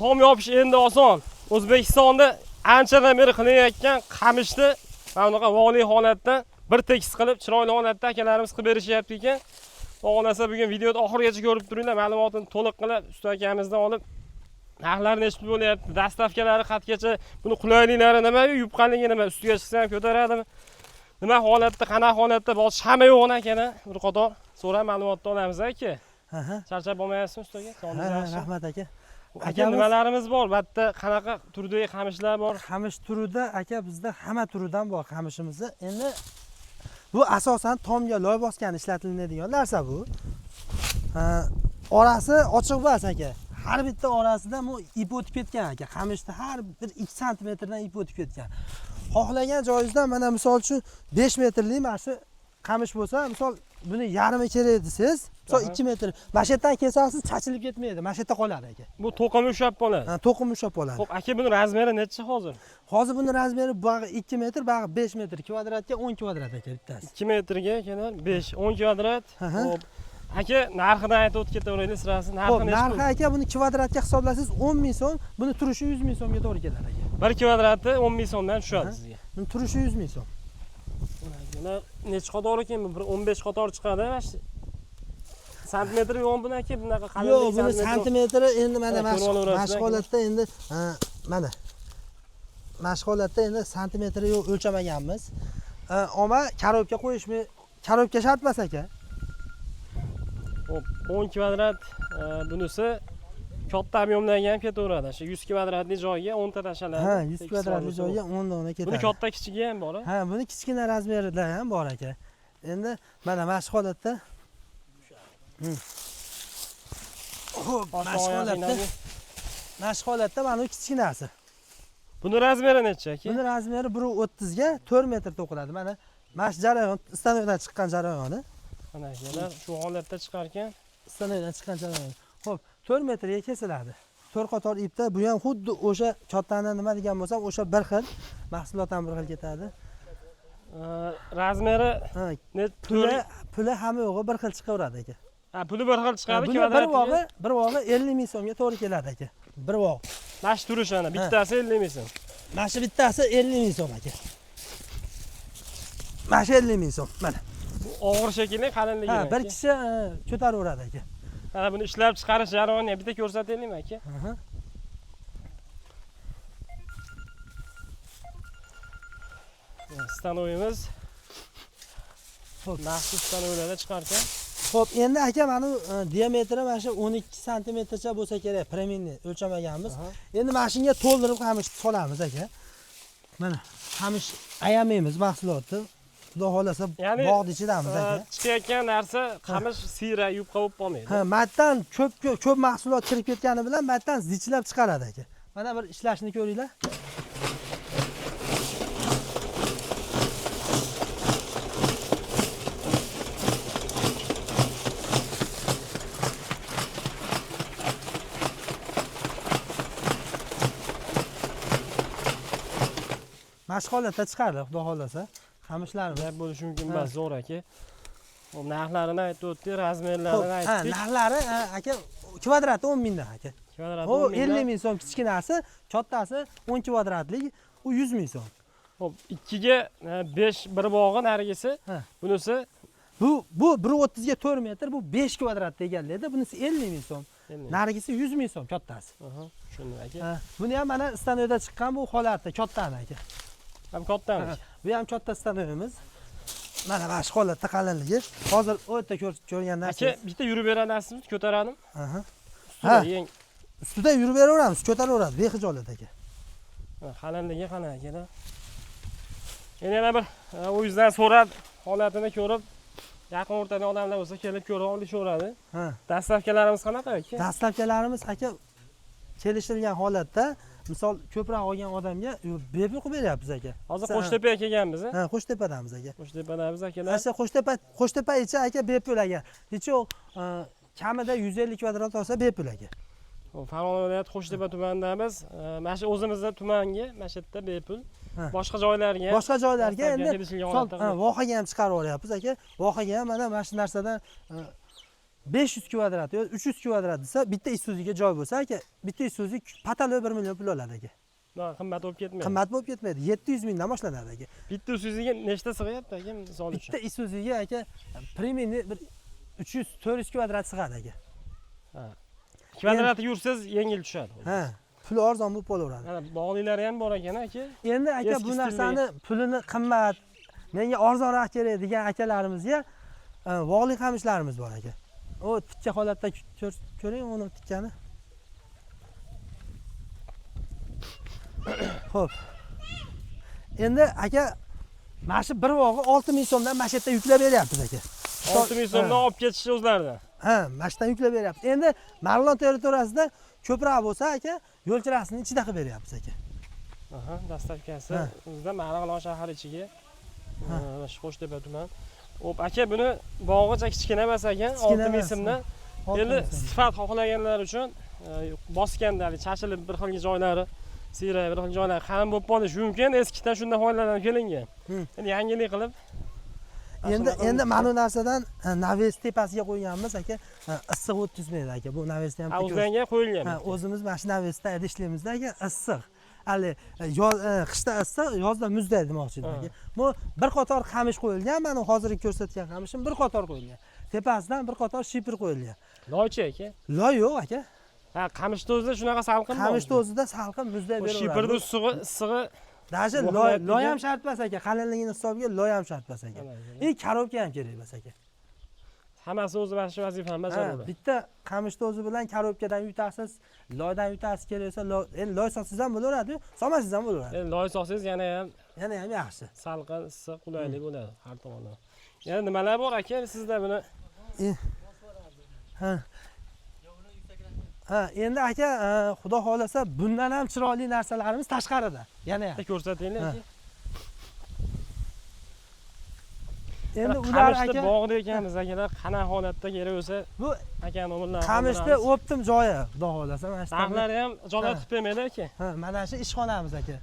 Tom yopish endi oson. O'zbekistonda anchadan beri qilayotgan qamishni mana bunaqa voliy holatda bir tekis qilib, chiroyli holatda akalarimiz qilib berishyapti ekan. Xohlasa bugun videoda oxirigacha ko'rib turinglar, ma'lumotini to'liq qilib, usta akamizdan olib narxlari nechta bo'lyapti, dastavkalari qatgacha, buni qulayliklari nima, yupqanligi nima, ustiga chiqsa ham ko'taradimi? Nima holatda, qanaqa holatda bosh hamma yo'g'on akana, bir qator so'rab ma'lumotni olamiz aka. Charchab bo'lmayapsizmi ustaga? Rahmat aka. Aka nimalarimiz bor? Bu yerda qanaqa turdagi qamishlar bor? Qamish turida aka bizda hamma turidan bor qamishimizda. Endi bu asosan tomga loy bosgan ishlatiladigan narsa bu. Orasi ochiq emas aka. Har bitta orasidan bu ip o'tib ketgan aka. Qamishda har bir 2 santimetrdan ip o'tib ketgan. Xohlagan joyingizdan mana misol uchun 5 metrlik mana shu qamish bo'lsa, misol buni yarmi kerak desiz, misol 2 metr. Mashetdan kesasiz, chachilib ketmaydi. Mashetda qoladi aka. Bu to'qim ushab qoladi. Ha, to'qim ushab qoladi. Xo'p, aka buni razmeri necha hozir? Hozir buni razmeri bag'i 2 metr, bag'i 5 metr, kvadratga 10 kvadrat aka bittasi. 2 metrga kelar 5, 10 kvadrat. Xo'p. Aka narxidan aytib o'tib ketaveraylik sirasi. Narxi necha? Narxi aka buni kvadratga hisoblasangiz 10 ming so'm, buni turishi 100 ming so'mga to'g'ri keladi aka. 1 kvadrati 10 ming so'mdan tushadi sizga. Buni turishi 100 ming so'm. Bular necha qator ekan? Bir 15 qator chiqadi. Santimetr yo'q buni aka, bunaqa qalinlik yo'q, buni santimetri endi mana mashg'ulotda endi mana mashg'ulotda endi santimetri yo'q o'lchamaganmiz. Ammo karobka qo'yishmi, karobka shart emas aka. Hop, 10 kvadrat bunisi katta ob'yomlarga ham ketaveradi. Shu 100 kvadratli joyga 10 ta tashaladi. Ha, 100 kvadratli joyga 10 dona ketadi. Buni katta kichigi ham bor. Ha, buni kichkina razmerida ham bor aka. Endi mana mashg'ulotda Xo'p, mashg'ulotda mana bu kichkinasi. Buni razmeri necha aka? Buni razmeri 1.30 ga 4 metr to'qiladi. Mana mash jarayon, stanoydan chiqqan jarayoni. Mana kelar shu holatda chiqar ekan. Stanoydan chiqqan jarayon. Xo'p, 4 metrga kesiladi. 4 qator ipda, bu ham xuddi o'sha kattani nima degan bo'lsam, o'sha bir xil, mahsulot ham bir xil ketadi. Razmeri puli hamma yo'g'i bir xil chiqaveradi aka. Ha, puli bir xil chiqadi, bir vog'i 50 ming so'mga to'g'ri keladi aka. Bir vog'. Mash turish ana, bittasi 50 ming so'm. Mashi bittasi 50 ming so'm aka. Mashi 50 ming so'm. Mana. Bu og'ir shekilli qalinligi. Ha, bir kishi ko'taraveradi aka. Mana buni ishlab chiqarish jarayonini bitta ko'rsataylikmi aka? Stanoyimiz. Xo'p, maxsus stanoylarda chiqar ekan. Xo'p, endi aka mana diametri mana shu 12 santimetrcha bo'lsa kerak, preminni o'lchamaganmiz. Endi mashinga to'ldirib qamish solamiz aka. Mana qamish ayamaymiz mahsulotni. Xudo xolasa bog'ni ichidamiz aka. Chiqayotgan narsa qamish siyra, yupqa bo'lib qolmaydi. Ha, matdan ko'p mahsulot kirib ketgani bilan matdan zichlab chiqaradi aka. Mana bir ishlashni ko'ringlar. Mashg'ulotda chiqardi, xudo xolasa. Qamishlarimiz nima bo'lishi mumkin emas, zo'r aka. Hop, narxlarini aytib o'tdi, razmerlarini aytdik. Ha, narxlari aka kvadrati 10 mingdan aka. Kvadrati 10 mingdan. 50 ming so'm kichkinasi, kattasi 10 kvadratlik, u 100 ming so'm. Hop, 2 ga 5 bir bog'i narigisi. Bunisi bu 1.30 ga 4 metr, bu 5 kvadratda egallaydi. Bunisi 50 ming so'm. Narigisi 100 ming so'm kattasi. Tushundim aka. Buni ham mana stanoyda chiqqan bu holatda kattami aka. Ham kattami? Bu ham katta stanoyimiz. Mana shu holatda qalinligi. Hozir o'ta ko'rgan narsa. Aka, bitta yurib beralasizmi? Ko'taradim. Ustida yurib beraveramiz, ko'taraveradi, bexijolat aka. Qalinligi qana aka. Endi yana bir o yuzdan so'rab, holatini ko'rib, yaqin o'rtada odamlar bo'lsa kelib ko'rib olishaveradi. Dastavkalarimiz qanaqa aka? Dastavkalarimiz aka kelishilgan holatda, misol ko'proq olgan odamga bepul qilib beryapmiz aka. Hozir Qo'shtepaga kelganmiz, ha? Qo'shtepamiz aka. Qo'shtepamiz akalar. Asha Qo'shtepa ichi aka bepul aka. Necha kamida 150 kvadrat olsa bepul aka. Farg'ona viloyati Qo'shtepa tumanidamiz. Mana shu o'zimizda tumanga, mana shu yerda bepul. Boshqa joylarga endi vohaga ham chiqarib olyapmiz aka. Vohaga ham mana shu narsadan 500 kvadrat yoki 300 kvadrat desa, bitta Isuzuga joy bo'lsa, aka, bitta Isuzu patalo 1 million pul oladi, aka. Qimmat bo'lib ketmaydi. Qimmat bo'lib ketmaydi. 700 mingdan boshlanadi, aka. Bitta Isuzuga nechta sig'yapti, aka, misol uchun? Bitta Isuzuga, aka, premiumni bir 300-400 kvadrat sig'adi, aka. Ha. Kvadrat yursiz yengil tushadi. Ha, pul arzon bo'lib qolaveradi. Mana bog'liklari ham bor ekan, aka. Endi aka, Eski bu stilli. narsani pulini qimmat, menga arzonroq kerak degan akalarimizga bog'li qamishlarimiz bor, aka. O tikka holatda ko'ring, uni tikkani. Xo'p. Endi aka, mana shu bir vog'i 6000 so'mdan mana shu yerda yuklab beryapmiz, aka. 6000 so'mdan olib ketishni o'zlaridan. Ha, mana shu yerdan yuklab beryapmiz. Endi Marg'ilon territoriyasida ko'proq bo'lsa, aka, yo'l kirasining ichida qilib beryapmiz, aka. Aha, dastavkasi Ha. bizda Marg'ilon shahar ichiga. Mana shu Qo'shtepa tuman. Hop, aka, buni bog'icha kichkina emas ekan, Kichkina 6000 emas, so'mdan. 6000 Endi so'm. sifat xohlaganlar uchun bosganda, chachilib bir xil joylari, siyrak bir xil joylari qalin bo'lib qolishi mumkin. Eskidan shundan foydalanib kelingan. Endi yangilik qilib Endi mana bu narsadan naves tepasiga qo'yganmiz, aka. Issiq o'tkazmaydi, aka. Bu navesni ham o'zlariga qo'yilgan. Ha, o'zimiz mana shu navesda ishlaymiz-da, aka, issiq. Hali qishda issiq, yozda muzdaydi demoqchi edim, aka. Bu bir qator qamish qo'yilgan, mana hozirgi ko'rsatgan qamishim bir qator qo'yilgan. Tepasidan bir qator shipir qo'yilgan. Loychi aka. Loy yo'q, aka. Ha, qamishni o'zida shunaqa salqin bor. Qamishni o'zida salqin muzday beraveradi. Shipirni issig'i Даже loy ham shart emas, aka. Qalinligini hisobiga loy ham shart emas, aka. Korobka ham kerak emas, aka. hammasi o'z vazifani bajaradi. Bitta qamishni o'zi bilan korobkadan yutasiz, loydan yutasiz keraksa, endi loy solsangiz ham bo'laveradi, solmasangiz ham bo'laveradi. Endi loy solsangiz yana ham yaxshi. Salqin, issiq, qulaylik bo'ladi har tomondan. Yana nimalar bor aka sizda buni? Ha. Ha, endi aka, xudo xolasa bundan ham chiroyli narsalarimiz tashqarida. Yana ko'rsatinglar aka. Endi ular qamishni aka bog'da ekanmiz akalar, qanaqa holatda kerak bo'lsa bu aka nomini qamishni optim joyi, xudo xolasa mana shu. narxlari ham jo'natib bermaydi aka. Ha, mana shu ishxonamiz aka.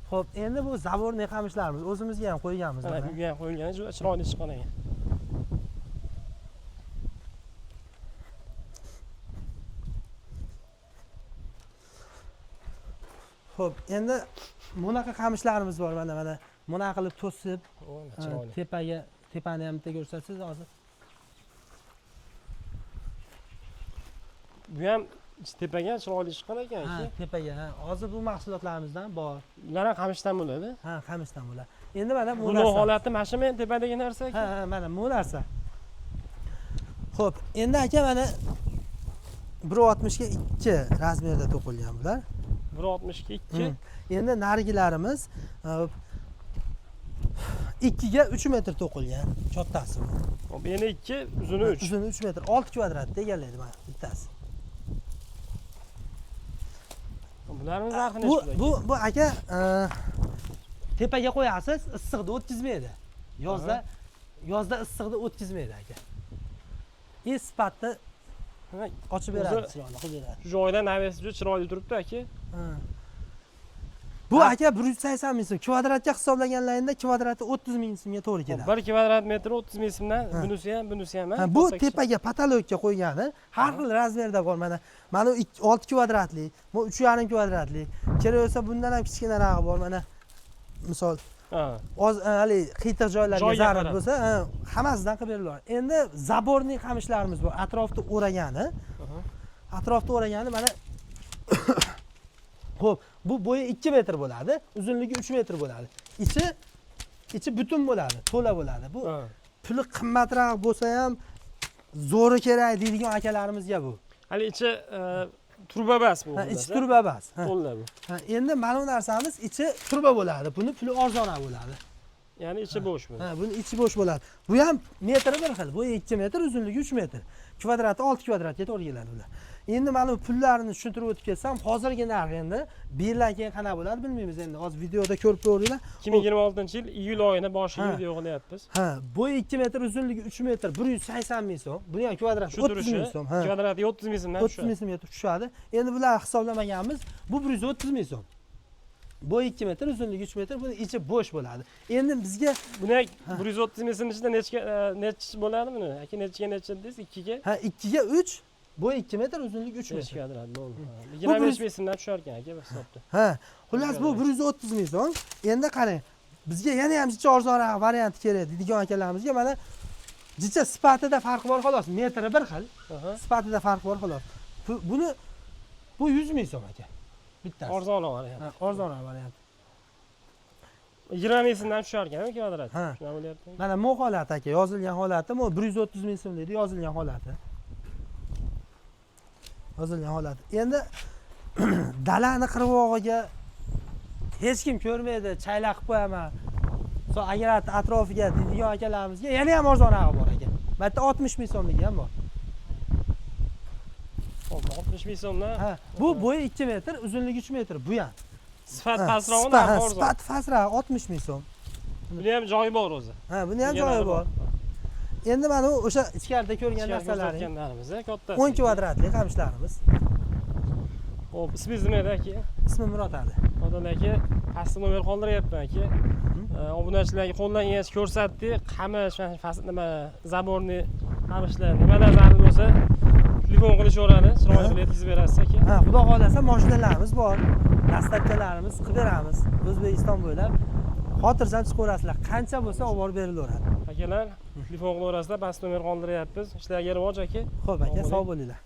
Xo'p, endi bu zavorniy qamishlarimiz o'zimizga ham qo'yganmiz. Mana bu ham qo'yilgan, juda chiroyli chiqqan ekan. Xo'p, endi bunaqa qamishlarimiz bor, mana bunaqa qilib to'sib, chiroyli. tepani ham bitta ko'rsatsangiz hozir. Bu ham tepaga chiroyli chiqqan ekan Ha, aka. tepaga. Hozir bu mahsulotlarimizdan bor. Ular ham qamishdan bo'ladi. Ha, qamishdan bo'ladi. Endi mana bu Buni holati mana shu men tepadagi narsa aka. Ha, mana bu narsa. Xo'p, endi aka mana 1.60 ga 2 razmerda to'qilgan bular. 1.60 ga 2. Endi narigilarimiz 2 ga 3 metr to'qilgan, cho'ttasi bu. Hop, endi 2, uzuni 3. Uzuni 3 metr, 6 kvadratda egallaydi mana bittasi. Bularning narxi necha? Bu aka tepaga qo'yasiz, issiqni o'tkazmaydi. Yozda issiqni o'tkazmaydi aka. Sifatni ochib beradi, chiroyli qilib beradi. Shu joyda navesi juda chiroyli turibdi aka. Bu aka 180 ming so'm. Kvadratga hisoblaganlaringda kvadrati 30 ming so'mga to'g'ri keladi. 1 kvadrat metr 30 ming so'mdan bunisi ham. Bu tepaga patologga qo'ygani har xil razmerda bor. Mana 6 kvadratli, bu 3,5 kvadratli. Kerak bo'lsa bundan ham kichkinarog'i bor. Mana misol hali qiyiq joylarga zarar bo'lsa, hammasidan qilib beriladi. Endi zaborniy qamishlarimiz bor. Atrofni o'ragani. Mana Xo'p, bu bo'yi 2 metr bo'ladi, uzunligi 3 metr bo'ladi. Ichi butun bo'ladi, to'la bo'ladi. Bu puli qimmatroq bo'lsa ham zo'ri kerak deydigan akalarimizga bu. Hali ichi turba bas bu. Ichi turba bas. To'la bu. Endi mana bu narsamiz ichi turba bo'ladi. Buni puli arzonroq bo'ladi. Ya'ni ichi bo'sh bu. Buni ichi bo'sh bo'ladi. Bu ham metri bir xil. Bo'yi 2 metr, uzunligi 3 metr. Kvadrati 6 kvadratga to'g'ri keladi ular. Endi mana bu pullarni tushuntirib o'tib ketsam, hozirgi narx endi bir yildan keyin qanaqa bo'ladi bilmaymiz endi. Hozir videoda ko'rib ko'ringlar. 2026-yil iyul oyini boshiga video qilyapmiz. Bo'yi 2 metr, uzunligi 3 metr, 180 ming so'm. Buni ham kvadrati 30 ming so'm. Kvadrati 30 ming so'mdan tushadi. 30 ming so'mga tushadi. Endi bular hisoblamaganmiz. Bu 130 ming so'm. Bu 2 metr, uzunligi 3 metr, buni ichi bo'sh bo'ladi. Endi bizga Buni 130 metrning ichida necha bo'ladi buni? Aka nechaga necha dedingiz? 2 ga? 2 ga 3, bu 2 metr, uzunligi 3 metr. Kvadrat bo'ldi. 25 metrdan tushar ekan aka bu hisobda. Xullas bu 130 ming so'm. Endi qarang, bizga yana ham jicha arzonroq variant kerak deydigan akalarimizga mana jicha sifatida farqi bor xolos. Metri bir xil. Sifatida farqi bor xolos. Buni bu 100 ming so'm aka. Bittasi. Arzonroq variant. Arzonroq variant. 20 metrdan tushar ekan kvadrat. Ha. Shuna bo'lyapti. Mana bu holati aka, yozilgan holati, bu 130 ming so'm deydi, yozilgan holati. Yozilgan holati. Endi dalani qirg'og'iga hech kim ko'rmaydi, chaylaq qilib qo'yaman. Agar atrofiga deydigan akalarimizga yana ham arzonrog'i bor aka. Bu yerda 60 ming so'mligi ham bor. 60 ming so'mdan. Bu bo'yi 2 metr, uzunligi 3 metr bu ham. Sifat pastroqda arzon. Sifat pastroq 60 ming so'm. Buni ham joyi bor o'zi. Buni ham joyi bor. Endi mana o'sha ichkarida ko'rgan narsalarimiz, ko'rganlarimiz, katta. 10 kvadratli qamishlarimiz. Xo'p, ismingiz nima edi aka? Ismim Murod Ali. Odil aka, pastda nomer qoldiryapman aka. Obunachilarga qo'ldan kelgancha ko'rsatdik. Qamish, mana fasl nima, zaborni qamishlar nimalar zarur bo'lsa, telefon qilishaveradi, chiroyli qilib yetkazib berasiz aka. Xudo xolasa mashinalarimiz bor. Dastavkalarimiz qilib beramiz. O'zbekiston bo'ylab xotirjam chiqaverasizlar. Qancha bo'lsa olib borib berilaveradi. Akalar, telefon qilaverasizlar, pastda nomer qoldiryapmiz. Ishlarga rivoj aka. Xo'p aka, sog' bo'linglar.